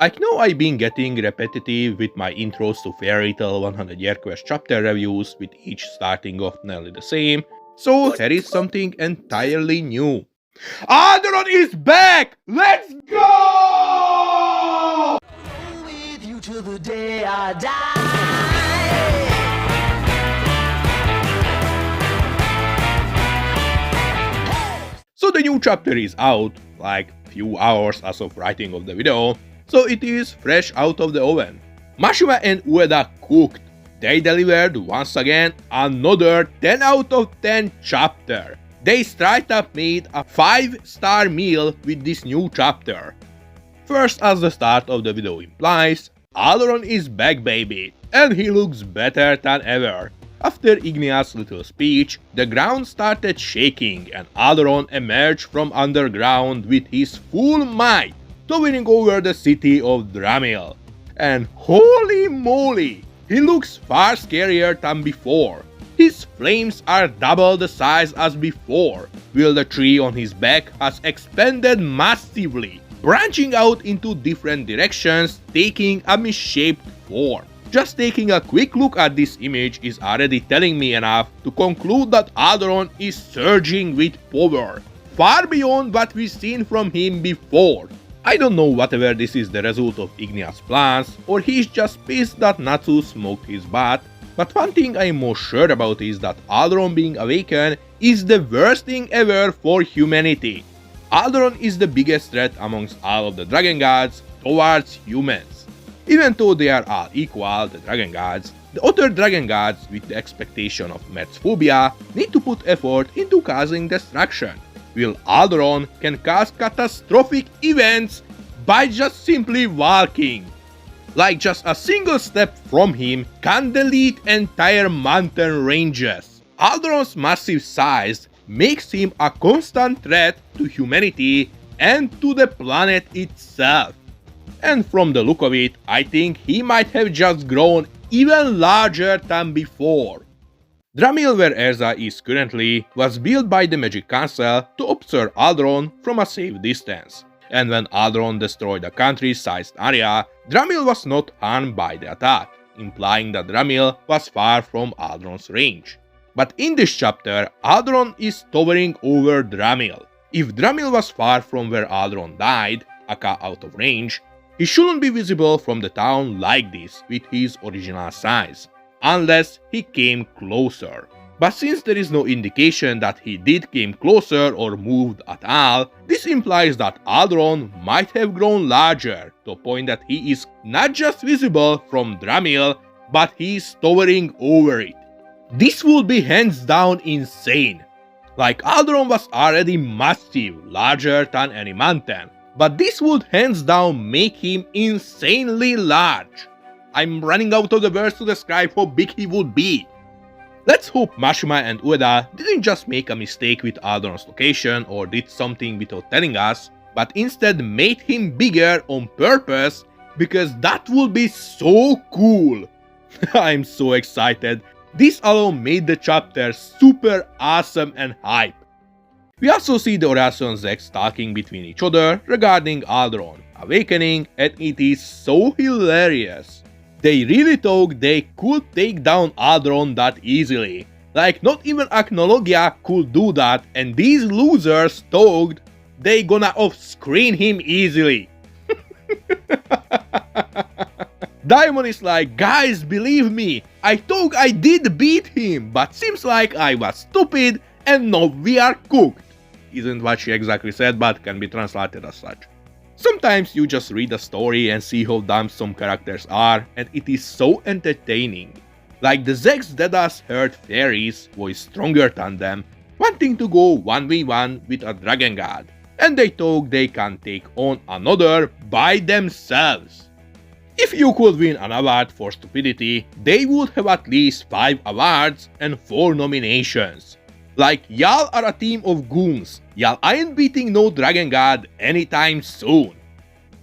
I know I've been getting repetitive with my intros to Fairy Tail 100 Year Quest chapter reviews, with each starting off nearly the same, so here is something entirely new. Aldoron is back! Let's go! With you till the day I die. So the new chapter is out, like few hours as of writing of the video, so it is fresh out of the oven. Mashima and Ueda Cooked. They delivered once again another 10 out of 10 chapter. They straight up made a 5-star meal with this new chapter. First, as the start of the video implies, Aldoron is back, baby, and he looks better than ever. After Ignea's little speech, the ground started shaking and Aldoron emerged from underground with his full might, towering over the city of Dramil. And holy moly, he looks far scarier than before. His flames are double the size as before, while the tree on his back has expanded massively, branching out into different directions, taking a misshaped form. Just taking a quick look at this image is already telling me enough to conclude that Aldoron is surging with power, far beyond what we've seen from him before. I don't know whether this is the result of Ignea's plans, or he's just pissed that Natsu smoked his butt, but one thing I'm more sure about is that Aldoron being awakened is the worst thing ever for humanity. Aldoron is the biggest threat amongst all of the dragon gods towards humans. Even though they are all equal, the dragon gods, the other dragon gods with the expectation of Mets phobia need to put effort into causing destruction, while Aldoron can cause catastrophic events by just simply walking. Like just a single step from him can delete entire mountain ranges. Aldoron's massive size makes him a constant threat to humanity and to the planet itself. And from the look of it, I think he might have just grown even larger than before. Dramil, where Erza is currently, was built by the Magic Council to observe Aldoron from a safe distance. And when Aldoron destroyed the country-sized area, Dramil was not harmed by the attack, implying that Dramil was far from Aldoron's range. But in this chapter, Aldoron is towering over Dramil. If Dramil was far from where Aldoron died, aka out of range, he shouldn't be visible from the town like this with his original size, unless he came closer. But since there is no indication that he did came closer or moved at all, this implies that Aldoron might have grown larger to a point that he is not just visible from Dramil, but he is towering over it. This would be hands down insane. Like Aldoron was already massive, larger than any mountain, but this would hands down make him insanely large. I'm running out of the words to describe how big he would be. Let's hope Mashima and Ueda didn't just make a mistake with Aldoron's location or did something without telling us, but instead made him bigger on purpose, because that would be so cool. I'm so excited. This alone made the chapter super awesome and hype. We also see the Oracion Sechs talking between each other regarding Aldoron awakening, and it is so hilarious. They really thought they could take down Aldoron that easily. Like not even Aknologia could do that, and these losers thought they gonna off-screen him easily. Diamond is like, guys, believe me, I thought I did beat him, but seems like I was stupid and now we are cooked. Isn't what she exactly said, but can be translated as such. Sometimes you just read a story and see how dumb some characters are, and it is so entertaining. Like the Sechs Deadass heard fairies was stronger than them, wanting to go 1v1 with a dragon god, and they thought they can take on another by themselves. If you could win an award for stupidity, they would have at least 5 awards and 4 nominations. Like, y'all are a team of goons, y'all ain't beating no dragon god anytime soon.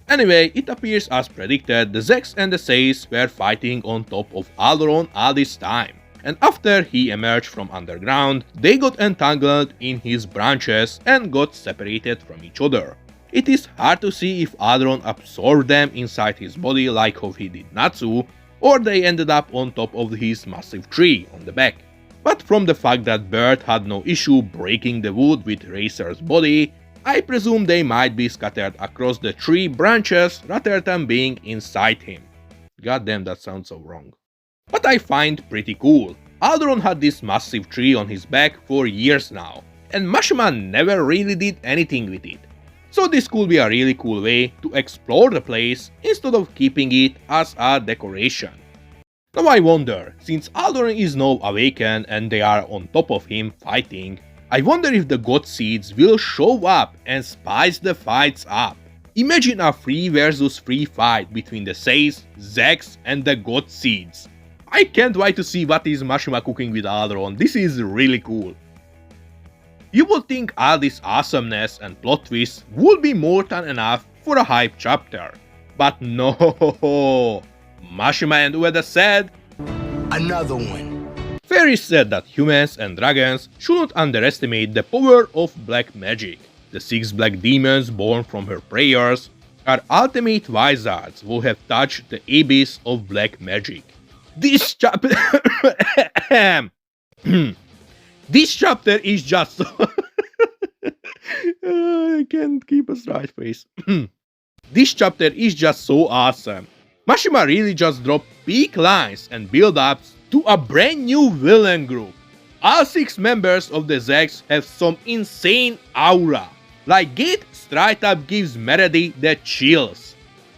Anyway, it appears as predicted, the Sechs and the Seis were fighting on top of Aldoron all this time, and after he emerged from underground, they got entangled in his branches and got separated from each other. It is hard to see if Aldoron absorbed them inside his body like how he did Natsu, or they ended up on top of his massive tree on the back. But from the fact that Bird had no issue breaking the wood with Racer's body, I presume they might be scattered across the tree branches rather than being inside him. Goddamn, that sounds so wrong. But I find pretty cool. Aldoron had this massive tree on his back for years now, and Mashima never really did anything with it. So this could be a really cool way to explore the place instead of keeping it as a decoration. Now I wonder, since Aldoron is now awakened and they are on top of him fighting, I wonder if the God Seeds will show up and spice the fights up. Imagine a 3 versus 3 fight between the Seis, Sechs and the God Seeds. I can't wait to see what is Mashima cooking with Aldoron, this is really cool. You would think all this awesomeness and plot twists would be more than enough for a hype chapter. But no, Mashima and Ueda said, another one. Fairies said that humans and dragons shouldn't underestimate the power of black magic. The 6 black demons born from her prayers are ultimate wizards who have touched the abyss of black magic. This chapter This chapter is just so I can't keep a straight face. This chapter is just so awesome. Mashima really just dropped peak lines and build-ups to a brand new villain group. All 6 members of the Sechs have some insane aura. Like Gate straight up gives Meredy the chills.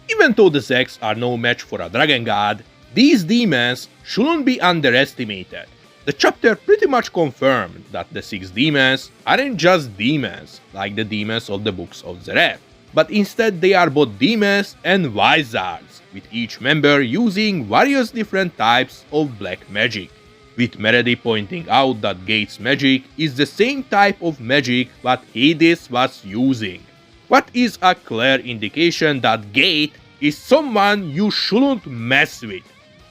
Even though the Sechs are no match for a dragon god, these demons shouldn't be underestimated. The chapter pretty much confirmed that the 6 demons aren't just demons like the demons of the books of Zereth, but instead they are both demons and wizards, with each member using various different types of black magic, with Meredy pointing out that Gate's magic is the same type of magic that Hades was using, what is a clear indication that Gate is someone you shouldn't mess with.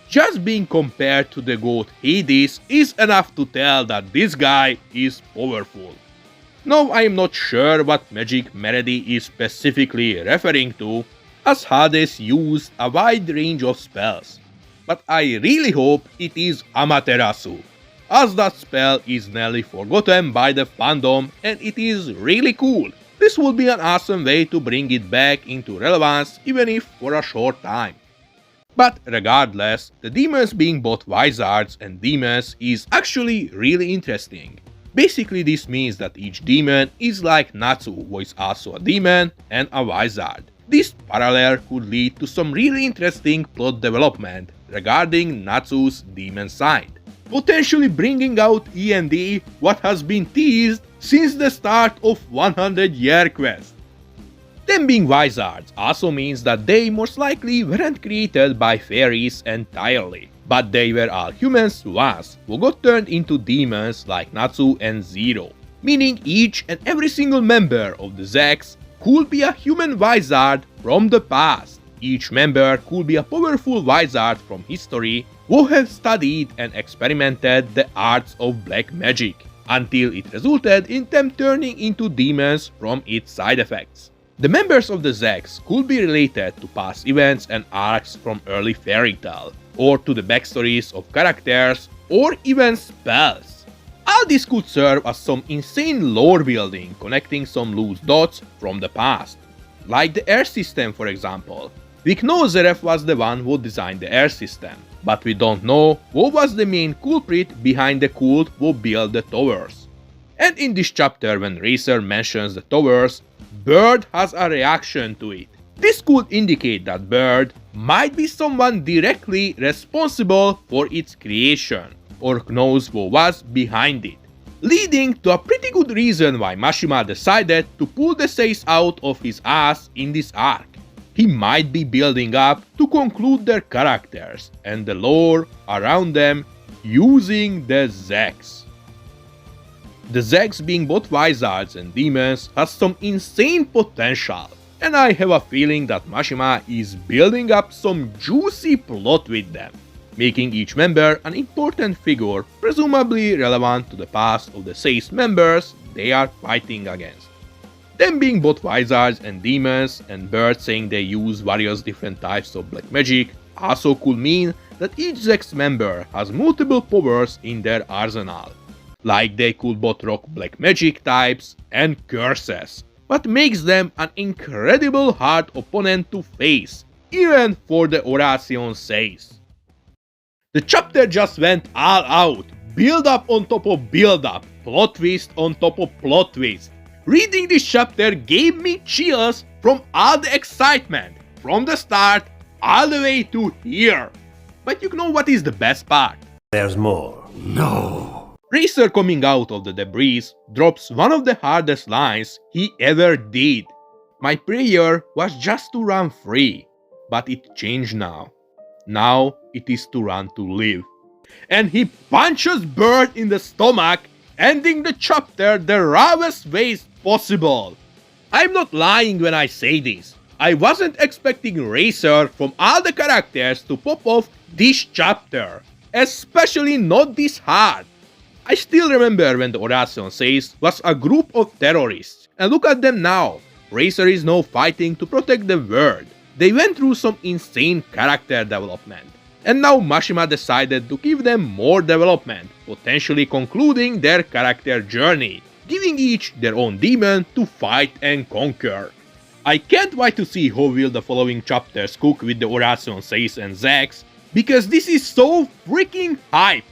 Just being compared to the god Hades is enough to tell that this guy is powerful. Now I am not sure what magic Meredy is specifically referring to, as Hades used a wide range of spells, but I really hope it is Amaterasu, as that spell is nearly forgotten by the fandom and it is really cool. This would be an awesome way to bring it back into relevance, even if for a short time. But regardless, the demons being both wizards and demons is actually really interesting. Basically this means that each demon is like Natsu, who is also a demon and a wizard. This parallel could lead to some really interesting plot development regarding Natsu's demon side, potentially bringing out E&D what has been teased since the start of 100-year quest. Them being wizards also means that they most likely weren't created by fairies entirely, but they were all humans once who got turned into demons like Natsu and Zero, meaning each and every single member of the Sechs could be a human wizard from the past. Each member could be a powerful wizard from history who have studied and experimented the arts of black magic, until it resulted in them turning into demons from its side effects. The members of the Sechs could be related to past events and arcs from early fairy tale, or to the backstories of characters, or even spells. All this could serve as some insane lore building connecting some loose dots from the past. Like the air system, for example. We know Zereth was the one who designed the air system, but we don't know who was the main culprit behind the cult who built the towers. And in this chapter, when Racer mentions the towers, Bird has a reaction to it. This could indicate that Bird might be someone directly responsible for its creation, or knows who was behind it, leading to a pretty good reason why Mashima decided to pull the Seis out of his ass in this arc. He might be building up to conclude their characters and the lore around them using the Sechs. The Sechs being both wizards and demons has some insane potential, and I have a feeling that Mashima is building up some juicy plot with them, making each member an important figure presumably relevant to the past of the Seis members they are fighting against. Them being both wizards and demons, and birds saying they use various different types of black magic, also could mean that each Sechs member has multiple powers in their arsenal. Like they could both rock black magic types and curses, what makes them an incredible hard opponent to face, even for the Oracion Seis. The chapter just went all out, build up on top of build up, plot twist on top of plot twist. Reading this chapter gave me chills from all the excitement, from the start all the way to here. But you know what is the best part? There's more. No. Racer coming out of the debris drops one of the hardest lines he ever did. My prayer was just to run free, but it changed now. Now it is to run to live. And he punches Bird in the stomach, ending the chapter the rawest ways possible. I'm not lying when I say this. I wasn't expecting Racer from all the characters to pop off this chapter, especially not this hard. I still remember when the Oracion Seis was a group of terrorists, and look at them now. Racer is now fighting to protect the world. They went through some insane character development, and now Mashima decided to give them more development, potentially concluding their character journey, giving each their own demon to fight and conquer. I can't wait to see how will the following chapters cook with the Oracion Seis and Sechs, because this is so freaking hype!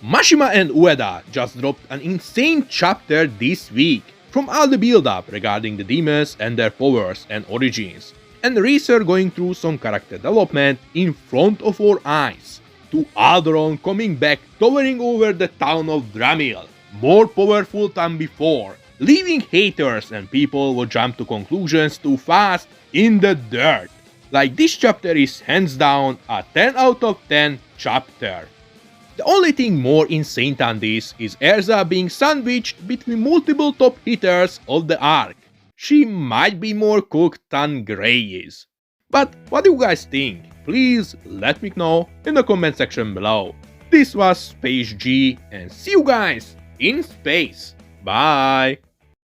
Mashima and Ueda just dropped an insane chapter this week, from all the build-up regarding the demons and their powers and origins, and Racer going through some character development in front of our eyes, to Aldoron coming back towering over the town of Dramil, more powerful than before, leaving haters and people who jump to conclusions too fast in the dirt. Like, this chapter is hands down a 10 out of 10 chapter. The only thing more insane than this is Erza being sandwiched between multiple top hitters of the arc. She might be more cooked than Grey is. But what do you guys think? Please let me know in the comment section below. This was Space G, and see you guys in space. Bye!